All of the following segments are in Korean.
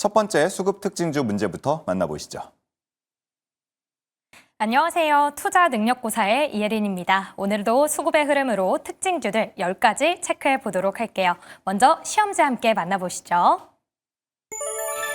첫 번째 수급 특징주 문제부터 만나보시죠. 안녕하세요. 투자 능력고사의 이혜린입니다. 오늘도 수급의 흐름으로 특징주들 10가지 체크해 보도록 할게요. 먼저 시험지 함께 만나보시죠.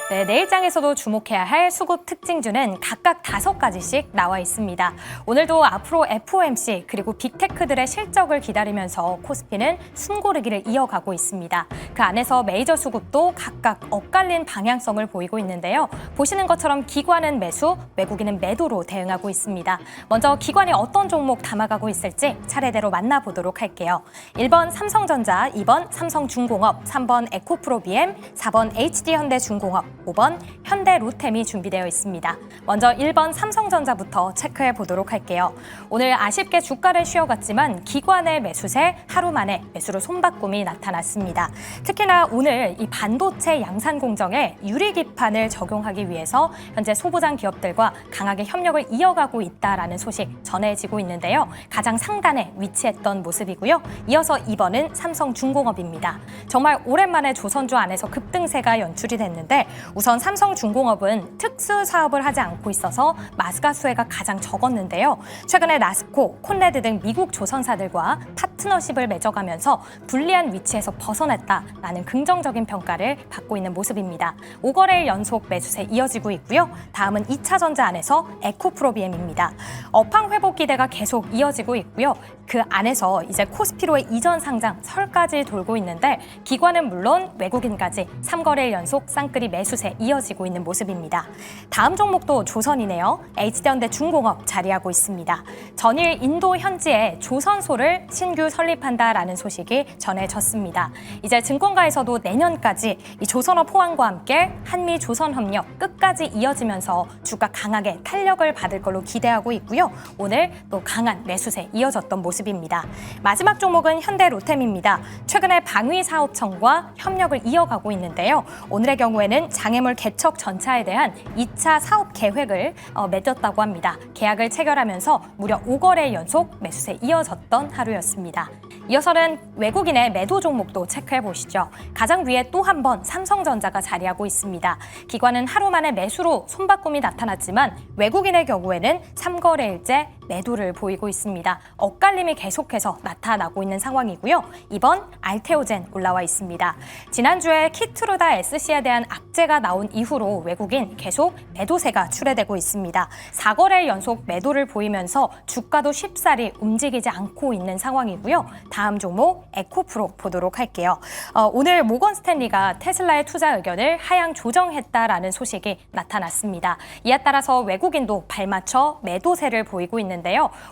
네, 내일장에서도 주목해야 할 수급 특징주는 각각 5가지씩 나와 있습니다. 오늘도 앞으로 FOMC 그리고 빅테크들의 실적을 기다리면서 코스피는 숨고르기를 이어가고 있습니다. 그 안에서 메이저 수급도 각각 엇갈린 방향성을 보이고 있는데요. 보시는 것처럼 기관은 매수, 외국인은 매도로 대응하고 있습니다. 먼저 기관이 어떤 종목 담아가고 있을지 차례대로 만나보도록 할게요. 1번 삼성전자, 2번 삼성중공업, 3번 에코프로비엠, 4번 HD현대중공업, 5번 현대로템이 준비되어 있습니다. 먼저 1번 삼성전자부터 체크해 보도록 할게요. 오늘 아쉽게 주가를 쉬어갔지만 기관의 매수세 하루 만에 매수로 손바꿈이 나타났습니다. 특히나 오늘 이 반도체 양산 공정에 유리기판을 적용하기 위해서 현재 소부장 기업들과 강하게 협력을 이어가고 있다라는 소식 전해지고 있는데요. 가장 상단에 위치했던 모습이고요. 이어서 2번은 삼성중공업입니다. 정말 오랜만에 조선주 안에서 급등세가 연출이 됐는데 우선 삼성중공업은 특수 사업을 하지 않고 있어서 마스가 수혜가 가장 적었는데요. 최근에 나스코, 콘레드 등 미국 조선사들과 파트너십을 맺어가면서 불리한 위치에서 벗어났다라는 긍정적인 평가를 받고 있는 모습입니다. 5거래일 연속 매수세 이어지고 있고요. 다음은 2차전자 안에서 에코프로비엠입니다. 업황 회복 기대가 계속 이어지고 있고요. 그 안에서 이제 코스피로의 이전 상장 설까지 돌고 있는데 기관은 물론 외국인까지 3거래일 연속 쌍끌이 매수세 이어지고 있는 모습입니다. 다음 종목도 조선이네요. HD현대중공업 자리하고 있습니다. 전일 인도 현지에 조선소를 신규 설립한다라는 소식이 전해졌습니다. 이제 증권가에서도 내년까지 이 조선업 호황과 함께 한미 조선 협력 끝까지 이어지면서 주가 강하게 탄력을 받을 걸로 기대하고 있고요. 오늘 또 강한 매수세 이어졌던 모습입니다. 마지막 종목은 현대로템입니다. 최근에 방위사업청과 협력을 이어가고 있는데요. 오늘의 경우에는 장애물 개척 전차에 대한 2차 사업 계획을 맺었다고 합니다. 계약을 체결하면서 무려 5거래 연속 매수세 이어졌던 하루였습니다. 이어서는 외국인의 매도 종목도 체크해 보시죠. 가장 위에 또 한 번 삼성전자가 자리하고 있습니다. 기관은 하루 만에 매수로 손바꿈이 나타났지만 외국인의 경우에는 3거래일째 매도를 보이고 있습니다. 엇갈림이 계속해서 나타나고 있는 상황이고요. 이번 알테오젠 올라와 있습니다. 지난주에 키트루다 SC에 대한 악재가 나온 이후로 외국인 계속 매도세가 출회되고 있습니다. 4거래일 연속 매도를 보이면서 주가도 쉽사리 움직이지 않고 있는 상황이고요. 다음 종목 에코프로 보도록 할게요. 오늘 모건 스탠리가 테슬라의 투자 의견을 하향 조정했다라는 소식이 나타났습니다. 이에 따라서 외국인도 발맞춰 매도세를 보이고 있는데요.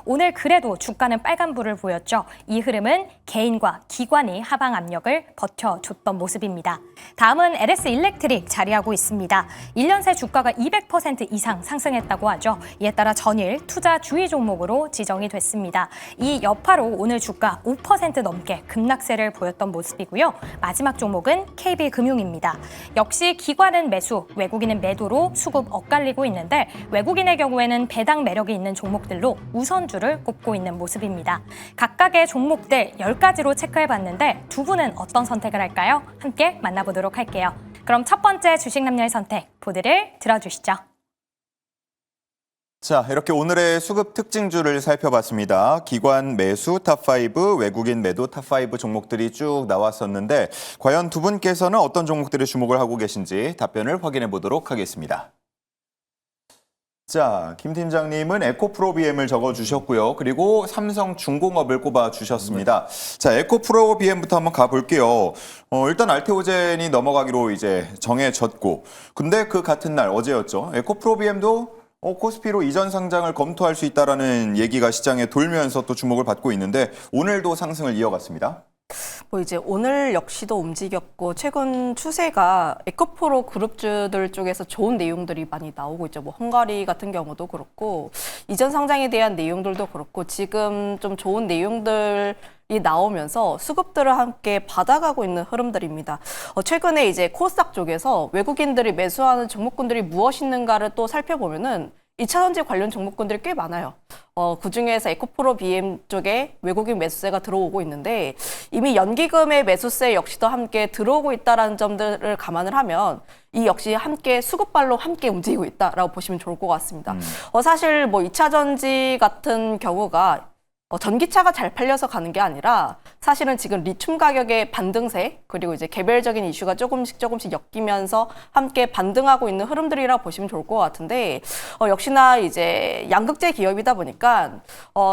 오늘 그래도 주가는 빨간불을 보였죠. 이 흐름은 개인과 기관이 하방 압력을 버텨줬던 모습입니다. 다음은 LS 일렉트릭 자리하고 있습니다. 1년 새 주가가 200% 이상 상승했다고 하죠. 이에 따라 전일 투자 주의 종목으로 지정이 됐습니다. 이 여파로 오늘 주가 5% 넘게 급락세를 보였던 모습이고요. 마지막 종목은 KB금융입니다. 역시 기관은 매수, 외국인은 매도로 수급 엇갈리고 있는데 외국인의 경우에는 배당 매력이 있는 종목들로 우선주를 꼽고 있는 모습입니다. 각각의 종목들 10가지로 체크해봤는데 두 분은 어떤 선택을 할까요? 함께 만나보도록 할게요. 그럼 첫 번째 주식 남녀의 선택, 보드를 들어주시죠. 자, 이렇게 오늘의 수급 특징주를 살펴봤습니다. 기관 매수 탑5, 외국인 매도 탑5 종목들이 쭉 나왔었는데 과연 두 분께서는 어떤 종목들에 주목을 하고 계신지 답변을 확인해 보도록 하겠습니다. 자, 김 팀장님은 에코프로비엠을 적어주셨고요. 그리고 삼성중공업을 꼽아주셨습니다. 자, 에코프로비엠부터 한번 가볼게요. 일단 알테오젠이 넘어가기로 이제 정해졌고, 근데 그 같은 날 어제였죠. 에코프로비엠도 코스피로 이전 상장을 검토할 수 있다라는 얘기가 시장에 돌면서 또 주목을 받고 있는데 오늘도 상승을 이어갔습니다. 이제 오늘 역시도 움직였고 최근 추세가 에코프로 그룹주들 쪽에서 좋은 내용들이 많이 나오고 있죠. 헝가리 같은 경우도 그렇고 이전 상장에 대한 내용들도 그렇고 지금 좀 좋은 내용들이 나오면서 수급들을 함께 받아가고 있는 흐름들입니다. 최근에 이제 코스닥 쪽에서 외국인들이 매수하는 종목군들이 무엇이 있는가를 또 살펴보면은 2차전지 관련 종목군들이 꽤 많아요. 그중에서 에코프로 BM 쪽에 외국인 매수세가 들어오고 있는데 이미 연기금의 매수세 역시도 함께 들어오고 있다는 점들을 감안을 하면 이 역시 함께 수급발로 함께 움직이고 있다라고 보시면 좋을 것 같습니다. 사실 뭐 2차 전지 같은 경우가 전기차가 잘 팔려서 가는 게 아니라 사실은 지금 리튬 가격의 반등세 그리고 이제 개별적인 이슈가 조금씩 엮이면서 함께 반등하고 있는 흐름들이라 보시면 좋을 것 같은데 역시나 이제 양극재 기업이다 보니까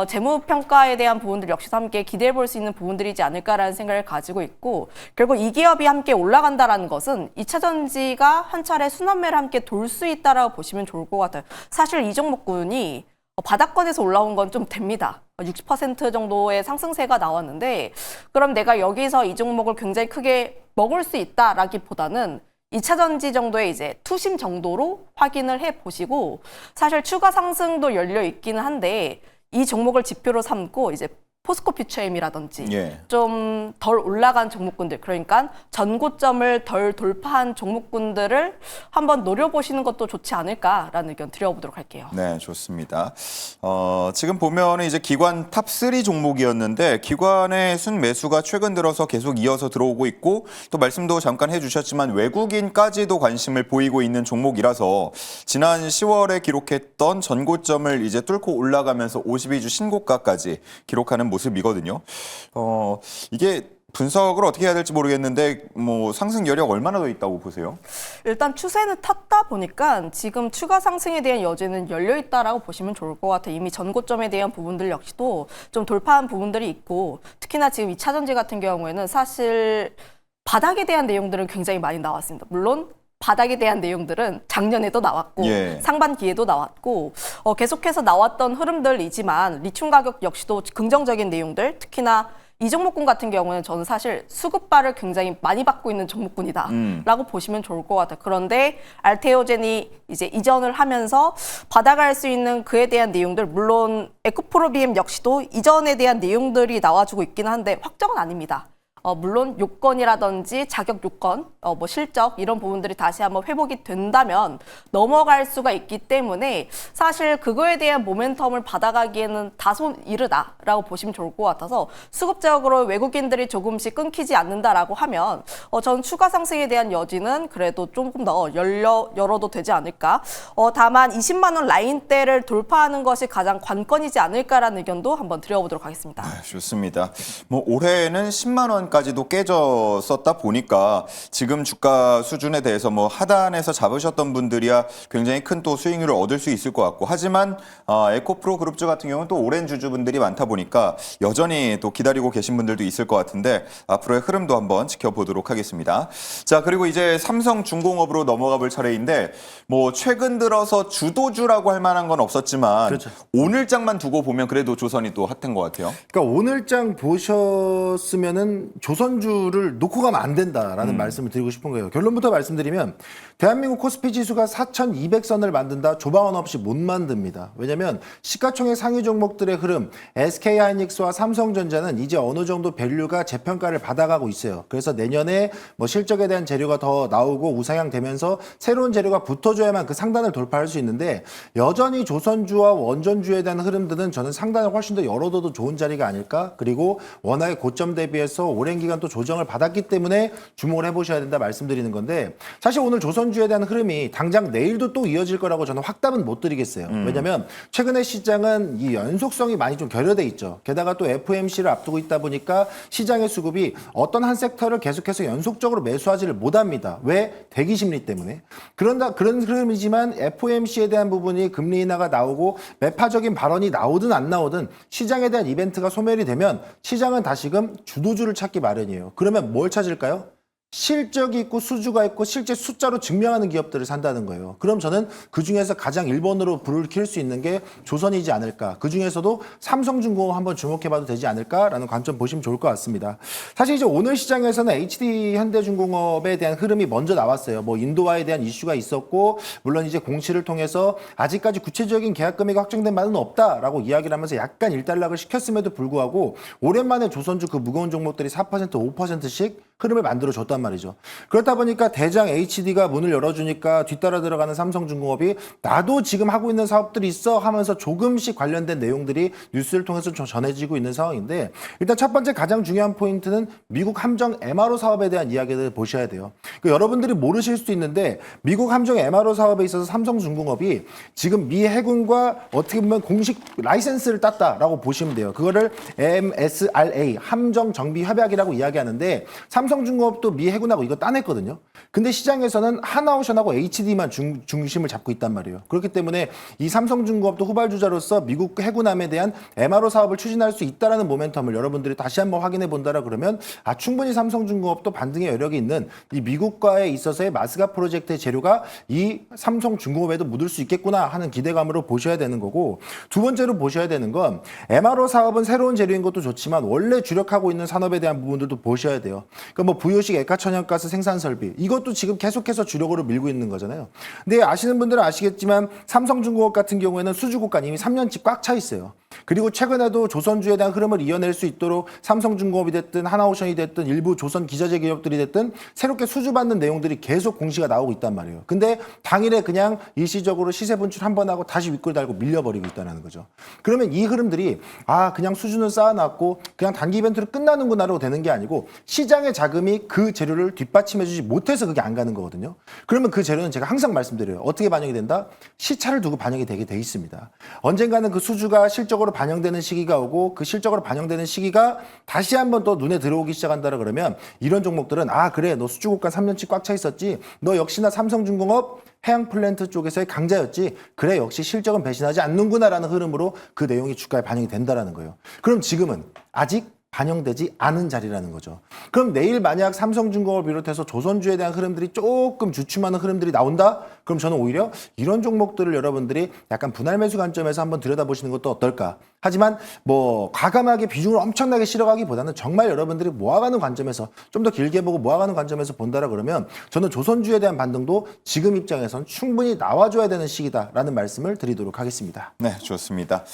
재무 평가에 대한 부분들 역시도 함께 기대해 볼 수 있는 부분들이지 않을까라는 생각을 가지고 있고 결국 이 기업이 함께 올라간다라는 것은 2차 전지가 한 차례 순환매를 함께 돌 수 있다라고 보시면 좋을 것 같아요. 사실 이 종목군이 바닥권에서 올라온 건 좀 됩니다. 60% 정도의 상승세가 나왔는데 그럼 내가 여기서 이 종목을 굉장히 크게 먹을 수 있다라기보다는 2차 전지 정도의 이제 투심 정도로 확인을 해 보시고 사실 추가 상승도 열려 있기는 한데 이 종목을 지표로 삼고 이제 포스코 퓨처엠이라든지 좀 덜 올라간 종목군들 그러니까 전고점을 덜 돌파한 종목군들을 한번 노려보시는 것도 좋지 않을까라는 의견 드려보도록 할게요. 네, 좋습니다. 지금 보면 이제 기관 탑3 종목이었는데 기관의 순매수가 최근 들어서 계속 이어서 들어오고 있고 또 말씀도 잠깐 해주셨지만 외국인까지도 관심을 보이고 있는 종목이라서 지난 10월에 기록했던 전고점을 이제 뚫고 올라가면서 52주 신고가까지 기록하는 모습이거든요. 이게 분석을 어떻게 해야 될지 모르겠는데 뭐 상승 여력 얼마나 더 있다고 보세요? 일단 추세는 탔다 보니까 지금 추가 상승에 대한 여지는 열려 있다라고 보시면 좋을 것 같아요. 이미 전고점에 대한 부분들 역시도 좀 돌파한 부분들이 있고 특히나 지금 2차 전지 같은 경우에는 사실 바닥에 대한 내용들은 굉장히 많이 나왔습니다. 물론 바닥에 대한 내용들은 작년에도 나왔고 상반기에도 나왔고 계속해서 나왔던 흐름들이지만 리튬 가격 역시도 긍정적인 내용들 특히나 이 종목군 같은 경우는 저는 사실 수급발을 굉장히 많이 받고 있는 종목군이다라고 보시면 좋을 것 같아요. 그런데 알테오젠이 이제 이전을 하면서 받아갈 수 있는 그에 대한 내용들 물론 에코프로 BM 역시도 이전에 대한 내용들이 나와주고 있기는 한데 확정은 아닙니다. 물론 요건이라든지 자격 요건, 뭐 실적 이런 부분들이 다시 한번 회복이 된다면 넘어갈 수가 있기 때문에 사실 그거에 대한 모멘텀을 받아가기에는 다소 이르다라고 보시면 좋을 것 같아서 수급적으로 외국인들이 조금씩 끊기지 않는다라고 하면 저는 추가 상승에 대한 여지는 그래도 조금 더 열어도 되지 않을까. 다만 20만 원 라인대를 돌파하는 것이 가장 관건이지 않을까라는 의견도 한번 드려보도록 하겠습니다. 좋습니다. 뭐 올해는 10만 원까지도 깨졌었다 보니까 지금 주가 수준에 대해서 뭐 하단에서 잡으셨던 분들이야 굉장히 큰 또 수익률을 얻을 수 있을 것 같고 하지만 에코프로 그룹주 같은 경우는 또 오랜 주주분들이 많다 보니까 여전히 또 기다리고 계신 분들도 있을 것 같은데 앞으로의 흐름도 한번 지켜보도록 하겠습니다. 자, 그리고 이제 삼성중공업으로 넘어가 볼 차례인데 뭐 최근 들어서 주도주라고 할 만한 건 없었지만 그렇죠. 오늘장만 두고 보면 그래도 조선이 또 핫한 것 같아요. 그러니까 오늘장 보셨으면은 조선주를 놓고 가면 안 된다라는 말씀을 드리고 싶은 거예요. 결론부터 말씀드리면 대한민국 코스피 지수가 4,200선을 만든다. 조방원 없이 못 만듭니다. 왜냐하면 시가총액 상위 종목들의 흐름, SK하이닉스와 삼성전자는 이제 어느 정도 밸류가 재평가를 받아가고 있어요. 그래서 내년에 뭐 실적에 대한 재료가 더 나오고 우상향 되면서 새로운 재료가 붙어줘야만 그 상단을 돌파할 수 있는데 여전히 조선주와 원전주에 대한 흐름들은 저는 상단을 훨씬 더 열어둬도 좋은 자리가 아닐까. 그리고 워낙에 고점 대비해서 오랜 기간 또 조정을 받았기 때문에 주목을 해보셔야 된다 말씀드리는 건데 사실 오늘 조선주에 대한 흐름이 당장 내일도 또 이어질 거라고 저는 확답은 못 드리겠어요. 왜냐하면 최근에 시장은 이 연속성이 많이 좀 결여돼 있죠. 게다가 또 FOMC를 앞두고 있다 보니까 시장의 수급이 어떤 한 섹터를 계속해서 연속적으로 매수하지를 못합니다. 왜? 대기 심리 때문에. 그런 흐름이지만 FOMC에 대한 부분이 금리 인하가 나오고 매파적인 발언이 나오든 안 나오든 시장에 대한 이벤트가 소멸이 되면 시장은 다시금 주도주를 찾기 마련이에요. 그러면 뭘 찾을까요? 실적이 있고 수주가 있고 실제 숫자로 증명하는 기업들을 산다는 거예요. 그럼 저는 그중에서 가장 1번으로 불을 킬 수 있는 게 조선이지 않을까. 그중에서도 삼성중공업 한번 주목해봐도 되지 않을까라는 관점 보시면 좋을 것 같습니다. 사실 이제 오늘 시장에서는 HD 현대중공업에 대한 흐름이 먼저 나왔어요. 뭐 인도화에 대한 이슈가 있었고 물론 이제 공시를 통해서 아직까지 구체적인 계약 금액이 확정된 바는 없다라고 이야기를 하면서 약간 일단락을 시켰음에도 불구하고 오랜만에 조선주 그 무거운 종목들이 4% 5%씩 흐름을 만들어줬단 말이죠. 그렇다 보니까 대장 HD가 문을 열어주니까 뒤따라 들어가는 삼성중공업이 나도 지금 하고 있는 사업들이 있어 하면서 조금씩 관련된 내용들이 뉴스를 통해서 전해지고 있는 상황인데 일단 첫 번째 가장 중요한 포인트는 미국 함정 MRO 사업에 대한 이야기를 보셔야 돼요. 그러니까 여러분들이 모르실 수도 있는데 미국 함정 MRO 사업에 있어서 삼성중공업이 지금 미 해군과 어떻게 보면 공식 라이센스를 땄다라고 보시면 돼요. 그거를 MSRA 함정 정비 협약이라고 이야기하는데 삼성중공업도 미 해군하고 이거 따냈거든요. 근데 시장에서는 하나오션하고 HD만 중심을 잡고 있단 말이에요. 그렇기 때문에 이 삼성중공업도 후발주자로서 미국 해군함에 대한 MRO 사업을 추진할 수 있다라는 모멘텀을 여러분들이 다시 한번 확인해 본다라 그러면 충분히 삼성중공업도 반등의 여력이 있는 이 미국과에 있어서의 마스가 프로젝트의 재료가 이 삼성중공업에도 묻을 수 있겠구나 하는 기대감으로 보셔야 되는 거고 두 번째로 보셔야 되는 건 MRO 사업은 새로운 재료인 것도 좋지만 원래 주력하고 있는 산업에 대한 부분들도 보셔야 돼요. 그러니까 뭐 부유식 액화천연가스 생산 설비 이것도 지금 계속해서 주력으로 밀고 있는 거잖아요. 근데 아시는 분들은 아시겠지만 삼성중공업 같은 경우에는 수주국간 이미 3년치 꽉 차 있어요. 그리고 최근에도 조선주에 대한 흐름을 이어낼 수 있도록 삼성중공업이 됐든 하나오션이 됐든 일부 조선 기자재 기업들이 됐든 새롭게 수주받는 내용들이 계속 공시가 나오고 있단 말이에요. 근데 당일에 그냥 일시적으로 시세 분출 한번 하고 다시 윗골 달고 밀려버리고 있다는 거죠. 그러면 이 흐름들이 그냥 수주는 쌓아놨고 그냥 단기 이벤트로 끝나는구나로 되는 게 아니고 시장의 자금이 그 재료를 뒷받침해주지 못해서 그게 안 가는 거거든요. 그러면 그 재료는 제가 항상 말씀드려요. 어떻게 반영이 된다? 시차를 두고 반영이 되게 돼 있습니다. 언젠가는 그 수주가 실적으로 반영되는 시기가 오고 그 실적으로 반영되는 시기가 다시 한번 또 눈에 들어오기 시작한다라 그러면 이런 종목들은 그래 너 수주국간 3년치 꽉 차 있었지 너 역시나 삼성중공업 해양 플랜트 쪽에서의 강자였지 그래 역시 실적은 배신하지 않는구나라는 흐름으로 그 내용이 주가에 반영이 된다라는 거예요. 그럼 지금은 아직 반영되지 않은 자리라는 거죠. 그럼 내일 만약 삼성중공업을 비롯해서 조선주에 대한 흐름들이 조금 주춤하는 흐름들이 나온다? 그럼 저는 오히려 이런 종목들을 여러분들이 약간 분할 매수 관점에서 한번 들여다보시는 것도 어떨까? 하지만 뭐 과감하게 비중을 엄청나게 실어가기보다는 정말 여러분들이 모아가는 관점에서 좀 더 길게 보고 모아가는 관점에서 본다라 그러면 저는 조선주에 대한 반등도 지금 입장에선 충분히 나와줘야 되는 시기다라는 말씀을 드리도록 하겠습니다. 네, 좋습니다.